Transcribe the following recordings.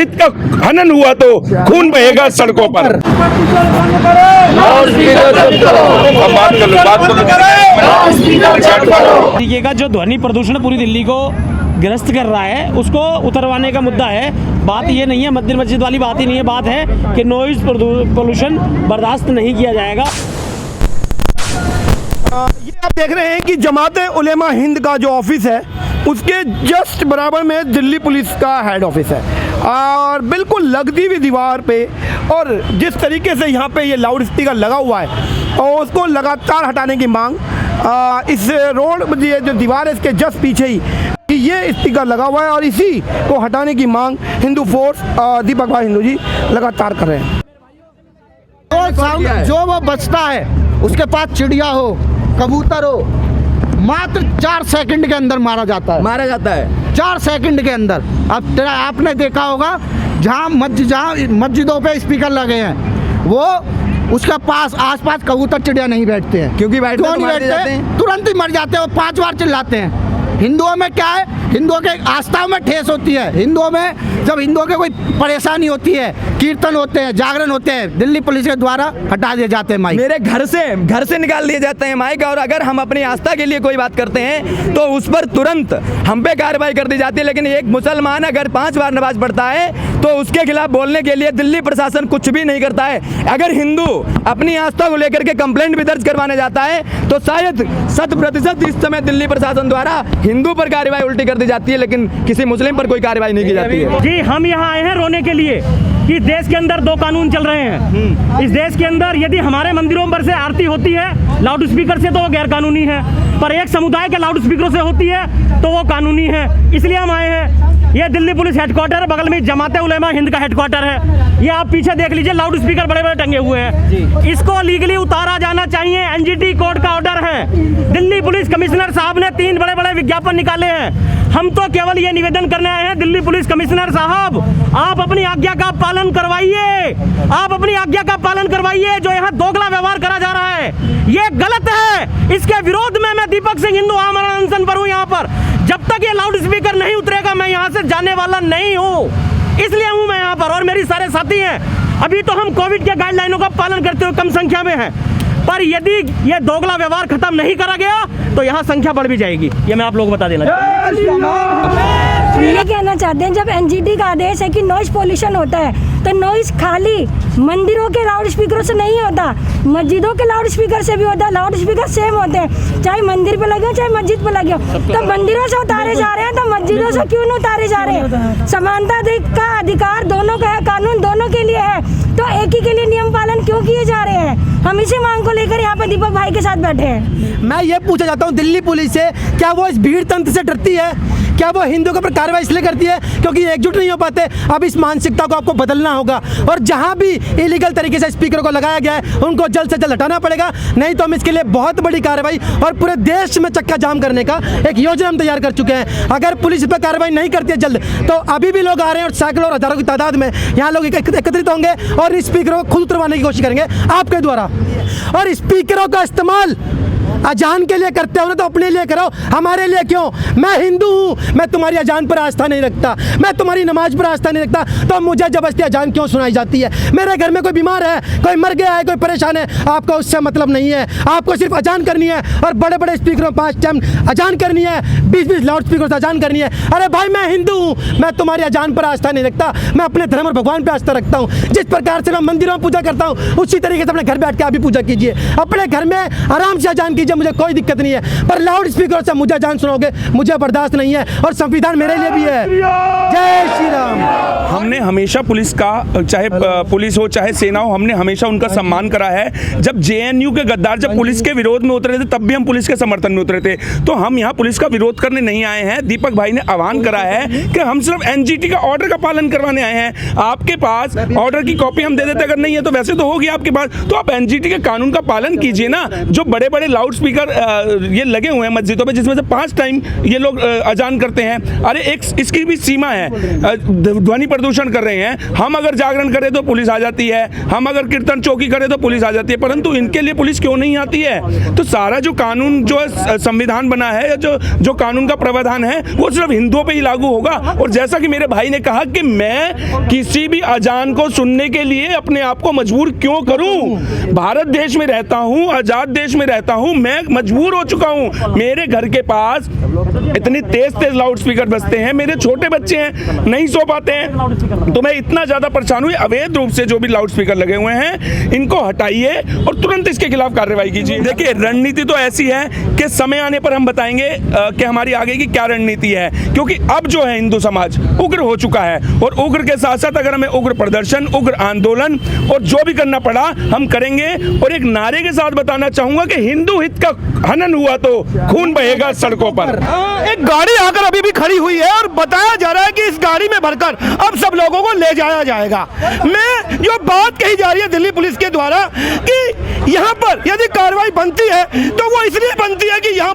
हित का हनन हुआ तो खून बहेगा सड़कों पर। देखिएगा, जो ध्वनि प्रदूषण पूरी दिल्ली को ग्रस्त कर रहा है उसको उतरवाने का मुद्दा है। बात ये नहीं है, मंदिर मस्जिद वाली बात ही नहीं है। बात है कि नॉइज पोल्यूशन बर्दाश्त नहीं किया जाएगा। ये आप देख रहे हैं कि जमाते उलेमा हिंद का जो ऑफिस है उसके जस्ट बराबर में दिल्ली पुलिस का हेड ऑफिस है और बिल्कुल लगती हुई दीवार पे, और जिस तरीके से यहाँ पे ये लाउड स्पीकर लगा हुआ है और उसको लगातार हटाने की मांग, इस रोड ये जो दीवार है इसके जस्ट पीछे ही कि ये स्पीकर लगा हुआ है और इसी को हटाने की मांग हिंदू फोर्स दीपक भाई हिंदू जी लगातार कर रहे हैं। जो वो बचता है उसके पास चिड़िया हो, कबूतर हो, मात्र 4 सेकंड के अंदर मारा जाता है 4 सेकंड के अंदर। अब आपने देखा होगा जहाँ मस्जिदों पे स्पीकर लगे हैं वो उसके पास आसपास कबूतर चिड़िया नहीं बैठते हैं। क्योंकि बैठते हैं तुरंत ही मर जाते हैं और 5 बार चिल्लाते हैं। हिंदुओं में क्या है, हिंदुओं के आस्थाओं में ठेस होती है। हिंदुओं में जब हिंदुओं के कोई परेशानी होती है, कीर्तन होते हैं, जागरण होते हैं, दिल्ली पुलिस के द्वारा हटा दिए जाते हैं माइक। मेरे घर से निकाल दिए जाते हैं माइक। और अगर हम अपनी आस्था के लिए कोई बात करते हैं तो उस पर तुरंत हम पे कार्रवाई कर दी जाती है। लेकिन एक मुसलमान अगर 5 बार नमाज पढ़ता है तो उसके खिलाफ बोलने के लिए दिल्ली प्रशासन कुछ भी नहीं करता है। अगर हिंदू अपनी आस्था को लेकर के कंप्लेंट भी दर्ज करवाने जाता है तो शायद 100% इस समय दिल्ली प्रशासन द्वारा हिंदू पर कार्रवाई उल्टी कर दी जाती है, लेकिन किसी मुस्लिम पर कोई कार्रवाई नहीं की जाती है। जी, हम यहाँ आए हैं रोने के लिए कि देश के अंदर 2 कानून चल रहे हैं। इस देश के अंदर यदि हमारे मंदिरों पर से आरती होती है लाउड स्पीकर से तो वो गैर कानूनी है, पर एक समुदाय के लाउड स्पीकरों से होती है तो वो कानूनी है। इसलिए हम आए हैं। ये दिल्ली पुलिस हेडक्वार्टर है, बगल में जमाते उलेमा हिंद का हेडक्वार्टर है। ये आप पीछे देख लीजिए, लाउड स्पीकर बड़े बड़े टंगे हुए हैं। इसको लीगली उतारा जाना चाहिए। एनजीटी कोर्ट का ऑर्डर है। दिल्ली पुलिस कमिश्नर साहब ने 3 बड़े बड़े विज्ञापन निकाले हैं। हम तो केवल ये निवेदन करने आए हैं, दिल्ली पुलिस कमिश्नर साहब आप अपनी आज्ञा का पालन करवाइए। आप अपनी आज्ञा का पालन करवाइए। जो यहाँ दोगला व्यवहार करा जा रहा है ये गलत है। इसके विरोध में मैं दीपक सिंह हिंदू आमरण अनशन पर हूँ यहाँ पर। जब तक ये लाउड स्पीकर नहीं उतरेगा मैं यहाँ से जाने वाला नहीं हूँ। इसलिए हूँ मैं यहाँ पर और मेरे सारे साथी हैं। अभी तो हम कोविड के गाइडलाइनों का पालन करते हुए कम संख्या में हैं, पर यदि ये दोगला व्यवहार खत्म नहीं करा गया तो यहाँ संख्या बढ़ भी जाएगी। ये मैं आप लोगों को बता देना ये कहना चाहते हैं, जब एनजीटी का आदेश है कि नॉइज पोल्यूशन होता है तो नॉइज खाली मंदिरों के लाउड स्पीकरों से नहीं होता, मस्जिदों के लाउड स्पीकर से भी होता है। लाउड स्पीकर सेम होते हैं, चाहे मंदिर पे लगे हो चाहे मस्जिद पे लगे हो। तो मंदिरों से उतारे जा रहे हैं तो मस्जिदों से क्यों नहीं उतारे जा रहे हैं? समानता का अधिकार दोनों का है, कानून दोनों के लिए है, तो एक ही के लिए नियम पालन क्यों किए जा रहे हैं? हम इसी मांग को लेकर यहाँ पे दीपक भाई के साथ बैठे हैं। मैं ये पूछना चाहता हूँ दिल्ली पुलिस से, क्या वो इस भीड़ तंत्र से डरती है? क्या वो हिंदुओं के ऊपर कार्रवाई इसलिए करती है क्योंकि एकजुट नहीं हो पाते? अब इस मानसिकता को आपको बदलना होगा और जहां भी इलीगल तरीके से स्पीकर को लगाया गया है उनको जल्द से जल्द हटाना पड़ेगा, नहीं तो हम इसके लिए बहुत बड़ी कार्रवाई और पूरे देश में चक्का जाम करने का एक योजना हम तैयार कर चुके हैं। अगर पुलिस इस पर कार्रवाई नहीं करती है जल्द तो अभी भी लोग आ रहे हैं और सैकड़ों और हजारों की तादाद में यहाँ लोग एकत्रित होंगे और इस स्पीकरों को खुद उतरवाने की कोशिश करेंगे आपके द्वारा। और स्पीकरों का इस्तेमाल अजान के लिए करते हो ना तो अपने लिए करो, हमारे लिए क्यों? मैं हिंदू हूँ, मैं तुम्हारी अजान पर आस्था नहीं रखता, मैं तुम्हारी नमाज पर आस्था नहीं रखता, तो मुझे जबरदस्ती अजान क्यों सुनाई जाती है? मेरे घर में कोई बीमार है, कोई मर गया है, कोई परेशान है, आपको उससे मतलब नहीं है। आपको सिर्फ अजान करनी है और बड़े बड़े स्पीकरों 5 टाइम अजान करनी है, 20-20 लाउड स्पीकर से अजान करनी है। अरे भाई मैं हिंदू हूँ, मैं तुम्हारी अजान पर आस्था नहीं रखता, मैं अपने धर्म और भगवान पर आस्था रखता हूँ। जिस प्रकार से मैं मंदिरों में पूजा करता हूँ उसी तरीके से अपने घर बैठ के आप भी पूजा कीजिए, अपने घर में आराम से अजान कीजिए, मुझे कोई दिक्कत नहीं है। पर लाउड स्पीकर से मुझे अजान सुनाओगे, मुझे बर्दाश्त नहीं है और संविधान मेरे लिए भी है। जय श्री राम। हमने हमेशा पुलिस का, चाहे पुलिस हो चाहे सेना हो, हमने हमेशा उनका सम्मान करा है। जब जेएनयू के गद्दार जब पुलिस के विरोध में उतरे थे तब भी हम पुलिस के समर्थन में उतरे थे। तो हम यहाँ पुलिस का विरोध करने नहीं आए हैं। दीपक भाई ने आह्वान करा है कि हम सिर्फ एनजीटी का ऑर्डर का पालन करवाने आए हैं। आपके पास ऑर्डर की कॉपी हम दे देते, अगर नहीं है तो वैसे तो होगी आपके पास, तो आप एनजीटी के कानून का पालन कीजिए ना। जो बड़े बड़े लाउड स्पीकर ये लगे हुए हैं मस्जिदों पे जिसमें से 5 टाइम ये लोग अजान करते हैं, अरे एक इसकी भी सीमा है। ध्वनि प्रदूषण कर कर रहे हैं। हम अगर जागरण करें तो पुलिस आ जाती है, हम अगर कीर्तन चौकी करें तो पुलिस आ जाती है, परंतु इनके लिए पुलिस क्यों नहीं आती है? तो सारा जो कानून जो संविधान बना है या जो कानून का प्रावधान है वो सिर्फ हिंदुओं पे ही लागू होगा। और जैसा कि मेरे भाई ने कहा कि मैं किसी भी अजान को सुनने के लिए अपने आप को मजबूर क्यों करूं? भारत देश में रहता हूं, आजाद देश में रहता हूं, मैं मजबूर हो चुका हूं। मेरे घर के पास इतनी तेज तेज लाउड स्पीकर बजते हैं, मेरे छोटे बच्चे हैं नहीं सो पाते हैं, तो मैं इतना ज्यादा परेशान हुई। अवैध रूप से जो भी लाउड स्पीकर लगे हुए हैं इनको हटाइए और तुरंत इसके खिलाफ कार्रवाई कीजिए। देखिए रणनीति तो ऐसी है कि समय आने पर हम बताएंगे कि हमारी आगे की क्या रणनीति है, क्योंकि अब जो है हिंदू समाज उग्र हो चुका है और उग्र के साथ साथ अगर हमें उग्र प्रदर्शन, उग्र आंदोलन और जो भी करना पड़ा हम करेंगे। और एक नारे के साथ बताना चाहूंगा कि हिंदू हित का हनन हुआ तो खून बहेगा सड़कों पर। एक गाड़ी आकर अभी भी खड़ी हुई है और बताया जा रहा है कि इस गाड़ी में भरकर अब सब लोगों को ले जाया जाएगा। मैं जो बात कही जा रही है दिल्ली पुलिस के द्वारा कि यहाँ पर यदि कार्रवाई बनती है तो वो इसलिए बनती है कि यहाँ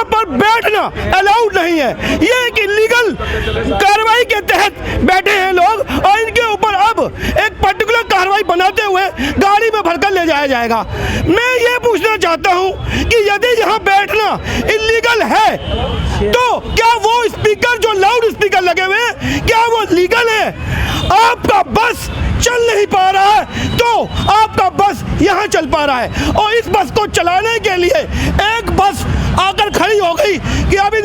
पर बैठना अलाउड नहीं है। ये एक इलीगल कार्रवाई के तहत बैठे हैं लोग और इनके ऊपर अब एक पर्टिकुलर कार्रवाई बनाते हुए गाड़ी में भरकर ले जाया जाएगा। मैं ये पूछना चाहता हूँ कि यदि यहाँ बैठना इलीगल है तो क्या वो स्पीकर जो लाउड स्पीकर लगे हुए हैं क्या वो लीगल है? आपका बस चल नहीं पा रहा है तो आपका बस यहाँ चल पा रहा है और इस बस को चलाने के लिए एक बस आकर खड़ी हो गई कि अब इन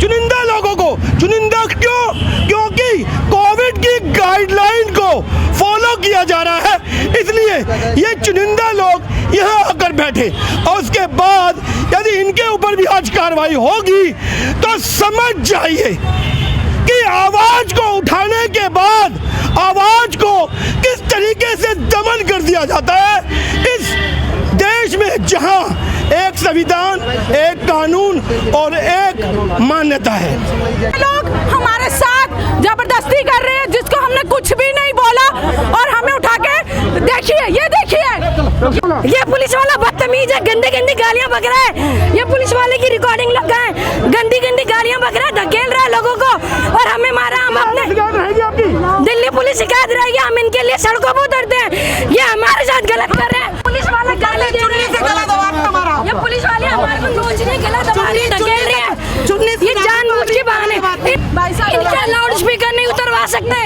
चुनिंदा लोगों को, चुनिंदा क्यों? क्योंकि कोविड की गाइडलाइन को फॉलो किया जा रहा है, इसलिए ये चुनिंदा लोग यहाँ आकर बैठे और उसके बाद यदि इनके ऊपर भी आज कार्रवाई होगी तो समझ जाइए कि आवाज को उठाने के बाद आवाज को किस तरीके से दमन कर दिया जाता है इस देश में जहां एक संविधान, एक कानून और एक मान्यता है। लोग हमारे साथ जबरदस्ती कर रहे हैं जिसको हमने कुछ भी नहीं बोला और हमें उठा के देखिए, ये पुलिस वाला बदतमीज है, गंदी गंदी गालियां बक रहा है। ये पुलिस वाले की रिकॉर्डिंग लगा है, गंदी गंदी गालियां बक रहा है, धकेल रहा है लोगों को और हमें मारा। हम अपने दिल्ली पुलिस शिकायत रहेगी, हम इनके लिए सड़कों पर उतरते हैं। ये हमारे साथ गलत कर रहे हैं। पुलिस वाले गाली दे रहे हैं, ये पुलिस वाले हमारे को नोचने गला दबा रहे हैं, धकेल रहे हैं। ये जानबूझ के बहाने, इनके लाउड स्पीकर नहीं उतरवा सकते।